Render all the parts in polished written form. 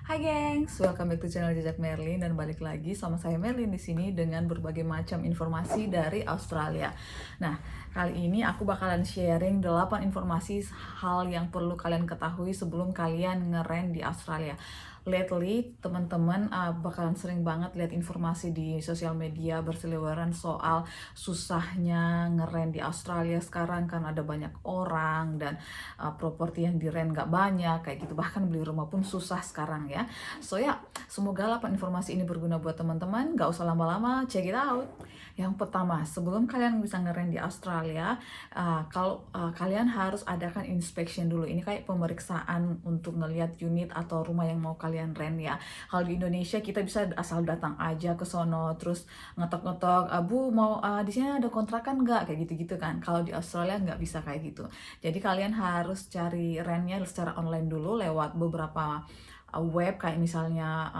Hai gengs, welcome back to channel Jejak Merlin dan balik lagi sama saya Merlin di sini dengan berbagai macam informasi dari Australia. Nah, kali ini aku bakalan sharing 8 informasi hal yang perlu kalian ketahui sebelum kalian ngeren di Australia. Lately, teman-teman bakalan sering banget lihat informasi di sosial media berseliweran soal susahnya ngeren di Australia sekarang kan ada banyak orang dan properti yang dirent nggak banyak kayak gitu, bahkan beli rumah pun susah sekarang ya. So ya, semoga 8 informasi ini berguna buat teman-teman. Nggak usah lama-lama, check it out. Yang pertama, sebelum kalian bisa ngeren di Australia, kalau kalian harus adakan inspection dulu. Ini kayak pemeriksaan untuk ngelihat unit atau rumah yang mau kalian rent ya. Kalau di Indonesia kita bisa asal datang aja ke sono, terus ngetok-ngetok, Bu mau di sini ada kontrakan nggak? Kayak gitu-gitu kan. Kalau di Australia nggak bisa kayak gitu. Jadi kalian harus cari rentnya secara online dulu lewat beberapa web kayak misalnya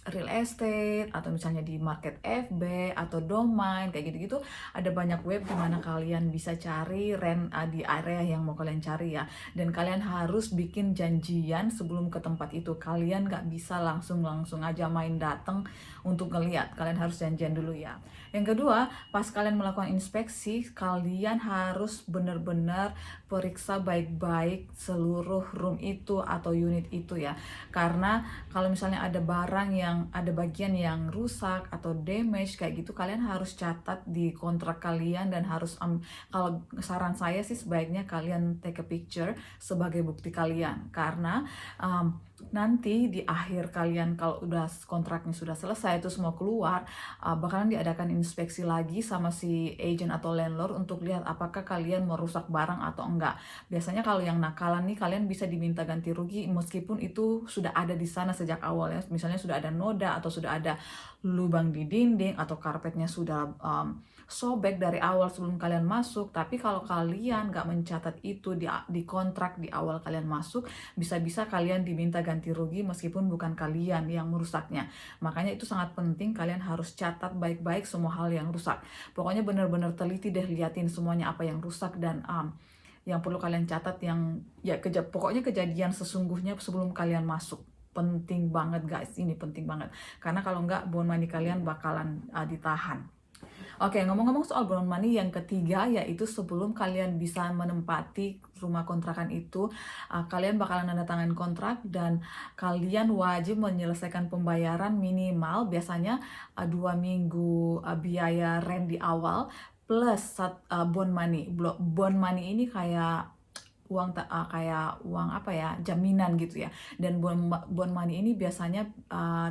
real estate atau misalnya di market FB atau domain kayak gitu-gitu. Ada banyak web di mana kalian bisa cari rent di area yang mau kalian cari ya, dan kalian harus bikin janjian sebelum ke tempat itu. Kalian nggak bisa langsung aja main datang untuk ngeliat, kalian harus janjian dulu ya. Yang kedua, pas kalian melakukan inspeksi, kalian harus benar-benar periksa baik-baik seluruh room itu atau unit itu ya. Karena kalau misalnya ada barang yang ada bagian yang rusak atau damage kayak gitu, kalian harus catat di kontrak kalian dan harus kalau saran saya sih sebaiknya kalian take a picture sebagai bukti kalian. Karena nanti di akhir kalian kalau udah kontraknya sudah selesai itu semua keluar, bakalan diadakan inspeksi lagi sama si agent atau landlord untuk lihat apakah kalian merusak barang atau enggak. Biasanya kalau yang nakalan nih, kalian bisa diminta ganti rugi meskipun itu sudah ada di sana sejak awal ya. Misalnya sudah ada noda atau sudah ada lubang di dinding atau karpetnya sudah sobek dari awal sebelum kalian masuk. Tapi kalau kalian nggak mencatat itu di kontrak di awal kalian masuk, bisa-bisa kalian diminta ganti rugi meskipun bukan kalian yang merusaknya. Makanya itu sangat penting, kalian harus catat baik-baik semua hal yang rusak. Pokoknya benar-benar teliti deh, liatin semuanya apa yang rusak dan yang perlu kalian catat, yang ya pokoknya kejadian sesungguhnya sebelum kalian masuk. Penting banget guys, ini penting banget. Karena kalau nggak, bond money kalian bakalan ditahan. Oke, ngomong-ngomong soal bond money, yang ketiga yaitu sebelum kalian bisa menempati rumah kontrakan itu, kalian bakalan tanda tangan kontrak dan kalian wajib menyelesaikan pembayaran minimal biasanya 2 minggu biaya rent di awal plus bond money. Bond money ini kayak kayak uang apa ya, jaminan gitu ya. Dan bond money ini biasanya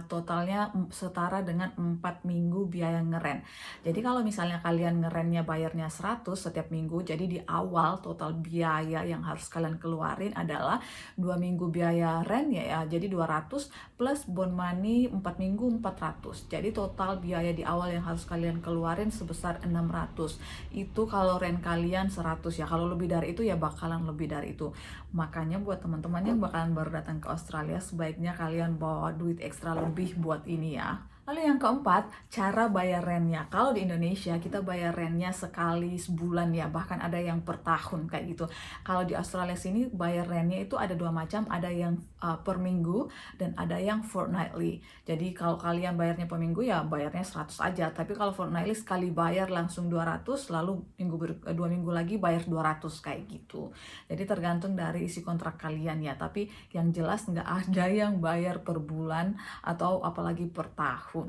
totalnya setara dengan 4 minggu biaya ngeren. Jadi kalau misalnya kalian ngerennya bayarnya 100 setiap minggu, jadi di awal total biaya yang harus kalian keluarin adalah 2 minggu biaya rent ya, jadi 200 plus bond money 4 minggu 400. Jadi total biaya di awal yang harus kalian keluarin sebesar 600. Itu kalau rent kalian 100 ya. Kalau lebih dari itu ya bakalan lebih dari itu. Makanya buat teman-teman yang bakalan baru datang ke Australia, sebaiknya kalian bawa duit ekstra lebih buat ini ya. Lalu yang keempat, cara bayar rentnya. Kalau di Indonesia kita bayar rentnya sekali sebulan ya, bahkan ada yang per tahun kayak gitu. Kalau di Australia sini bayar rentnya itu ada dua macam, ada yang per minggu dan ada yang fortnightly. Jadi kalau kalian bayarnya per minggu ya bayarnya 100 aja, tapi kalau fortnightly sekali bayar langsung 200, lalu 2 minggu lagi bayar 200 kayak gitu. Jadi tergantung dari isi kontrak kalian ya, tapi yang jelas nggak ada yang bayar per bulan atau apalagi per tahun.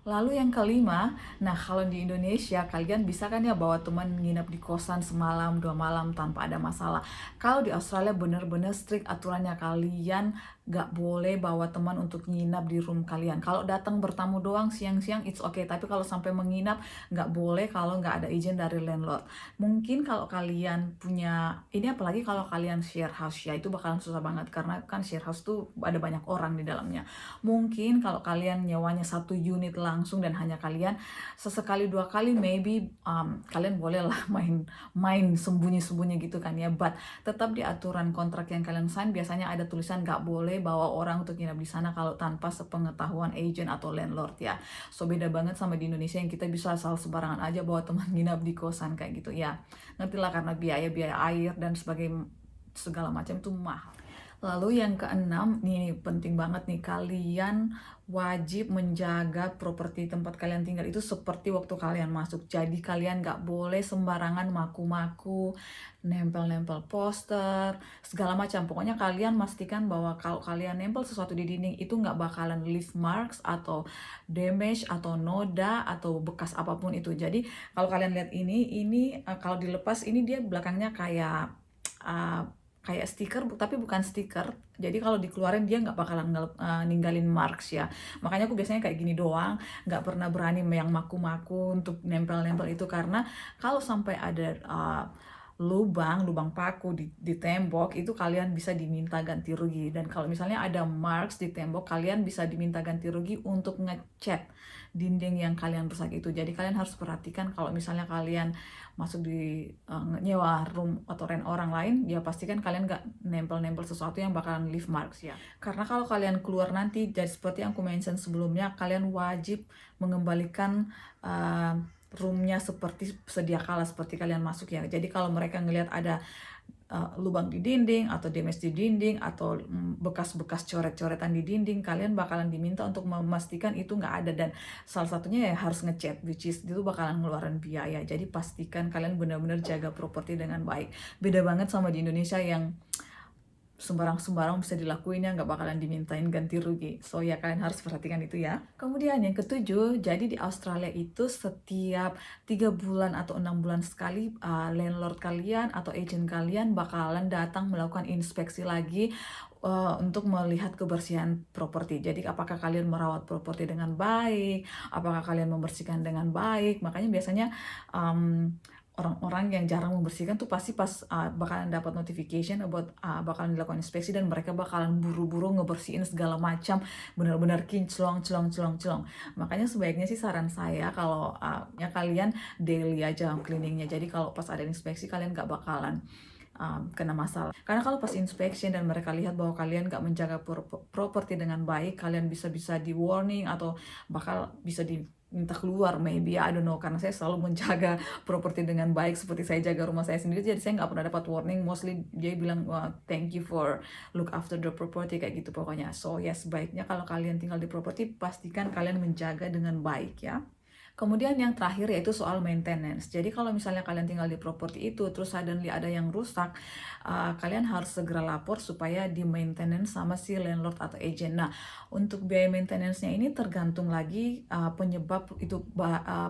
Lalu yang kelima, nah kalau di Indonesia kalian bisa kan ya bawa teman nginep di kosan semalam 2 malam tanpa ada masalah. Kalau di Australia bener-bener strict aturannya, kalian gak boleh bawa teman untuk nginap di room kalian. Kalau datang bertamu doang siang-siang it's okay, tapi kalau sampai menginap gak boleh kalau gak ada izin dari landlord. Mungkin kalau kalian punya, ini apalagi kalau kalian share house ya, itu bakalan susah banget karena kan share house tuh ada banyak orang di dalamnya. Mungkin kalau kalian nyewanya satu unit langsung dan hanya kalian, sesekali 2 kali maybe kalian boleh lah main sembunyi-sembunyi gitu kan ya, but tetap di aturan kontrak yang kalian sign biasanya ada tulisan gak boleh bawa orang untuk nginap di sana kalau tanpa sepengetahuan agent atau landlord ya. So beda banget sama di Indonesia yang kita bisa asal sembarangan aja bawa teman nginap di kosan kayak gitu ya. Ngerti lah, karena biaya air dan segala macam itu mahal. Lalu yang keenam, nih penting banget nih, kalian wajib menjaga properti tempat kalian tinggal itu seperti waktu kalian masuk. Jadi kalian nggak boleh sembarangan maku-maku, nempel-nempel poster, segala macam. Pokoknya kalian pastikan bahwa kalau kalian nempel sesuatu di dinding itu nggak bakalan leave marks atau damage atau noda atau bekas apapun itu. Jadi kalau kalian lihat ini kalau dilepas ini dia belakangnya kayak uh, kayak stiker tapi bukan stiker, jadi kalau dikeluarin dia nggak bakalan ninggalin marks ya. Makanya aku biasanya kayak gini doang, nggak pernah berani yang maku-maku untuk nempel-nempel itu, karena kalau sampai ada lubang paku di tembok itu kalian bisa diminta ganti rugi. Dan kalau misalnya ada marks di tembok, kalian bisa diminta ganti rugi untuk ngecat dinding yang kalian rusak itu. Jadi kalian harus perhatikan kalau misalnya kalian masuk di nyewa room atau rent orang lain, ya pastikan kalian nggak nempel-nempel sesuatu yang bakalan leave marks ya. Karena kalau kalian keluar nanti, jadi seperti yang aku mention sebelumnya, kalian wajib mengembalikan roomnya seperti sedia kala seperti kalian masuk ya. Jadi kalau mereka ngelihat ada lubang di dinding atau damage di dinding atau bekas-bekas coret-coretan di dinding, kalian bakalan diminta untuk memastikan itu nggak ada, dan salah satunya ya harus ngecat, which is itu bakalan ngeluarin biaya. Jadi pastikan kalian benar-benar jaga properti dengan baik. Beda banget sama di Indonesia yang sembarang-sembarang bisa dilakuin ya, nggak bakalan dimintain ganti rugi. So ya kalian harus perhatikan itu ya. Kemudian yang ketujuh, jadi di Australia itu setiap 3 bulan atau 6 bulan sekali landlord kalian atau agent kalian bakalan datang melakukan inspeksi lagi untuk melihat kebersihan properti. Jadi apakah kalian merawat properti dengan baik, apakah kalian membersihkan dengan baik. Makanya biasanya orang-orang yang jarang membersihkan tuh pasti pas bakalan dapat notification about bakalan dilakukan inspeksi, dan mereka bakalan buru-buru ngebersihin segala macam, benar-benar kinclong, celong. Makanya sebaiknya sih saran saya kalau ya kalian daily aja cleaningnya. Jadi kalau pas ada inspeksi kalian nggak bakalan kena masalah. Karena kalau pas inspection dan mereka lihat bahwa kalian nggak menjaga properti dengan baik, kalian bisa di warning atau bakal bisa diminta keluar, maybe, I don't know. Karena saya selalu menjaga properti dengan baik seperti saya jaga rumah saya sendiri, jadi saya nggak pernah dapat warning. Mostly dia bilang thank you for look after the property, kayak gitu pokoknya. So ya sebaiknya kalau kalian tinggal di properti, pastikan kalian menjaga dengan baik ya. Kemudian yang terakhir yaitu soal maintenance. Jadi kalau misalnya kalian tinggal di properti itu, terus suddenly ada yang rusak, kalian harus segera lapor supaya di maintenance sama si landlord atau agent. Nah, untuk biaya maintenance-nya ini tergantung lagi penyebab itu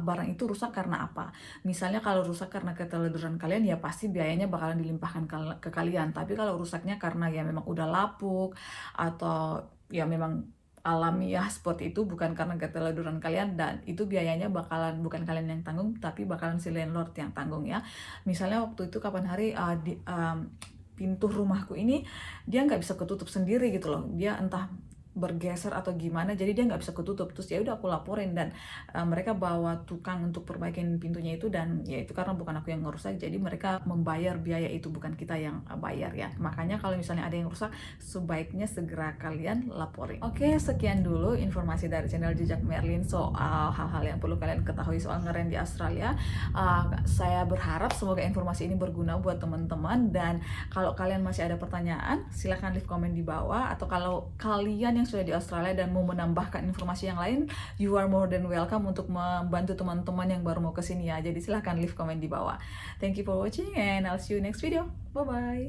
barang itu rusak karena apa. Misalnya kalau rusak karena keteledoran kalian, ya pasti biayanya bakalan dilimpahkan ke kalian. Tapi kalau rusaknya karena ya memang udah lapuk atau ya memang alamiah seperti itu, bukan karena keteledoran kalian, dan itu biayanya bakalan bukan kalian yang tanggung tapi bakalan si landlord yang tanggung ya. Misalnya waktu itu kapan hari pintu rumahku ini dia nggak bisa ketutup sendiri gitu loh, dia entah bergeser atau gimana, jadi dia nggak bisa ketutup. Terus ya udah aku laporin, dan mereka bawa tukang untuk perbaikin pintunya itu, dan ya itu karena bukan aku yang ngerusak, jadi mereka membayar biaya itu, bukan kita yang bayar ya. Makanya kalau misalnya ada yang rusak, sebaiknya segera kalian laporin. Oke, sekian dulu informasi dari channel Jejak Merlin soal hal-hal yang perlu kalian ketahui soal ngerent di Australia. Saya berharap semoga informasi ini berguna buat teman-teman, dan kalau kalian masih ada pertanyaan, silahkan leave komen di bawah. Atau kalau kalian yang sudah di Australia dan mau menambahkan informasi yang lain, you are more than welcome untuk membantu teman-teman yang baru mau kesini ya. Jadi silahkan leave comment di bawah. Thank you for watching and I'll see you next video. Bye bye.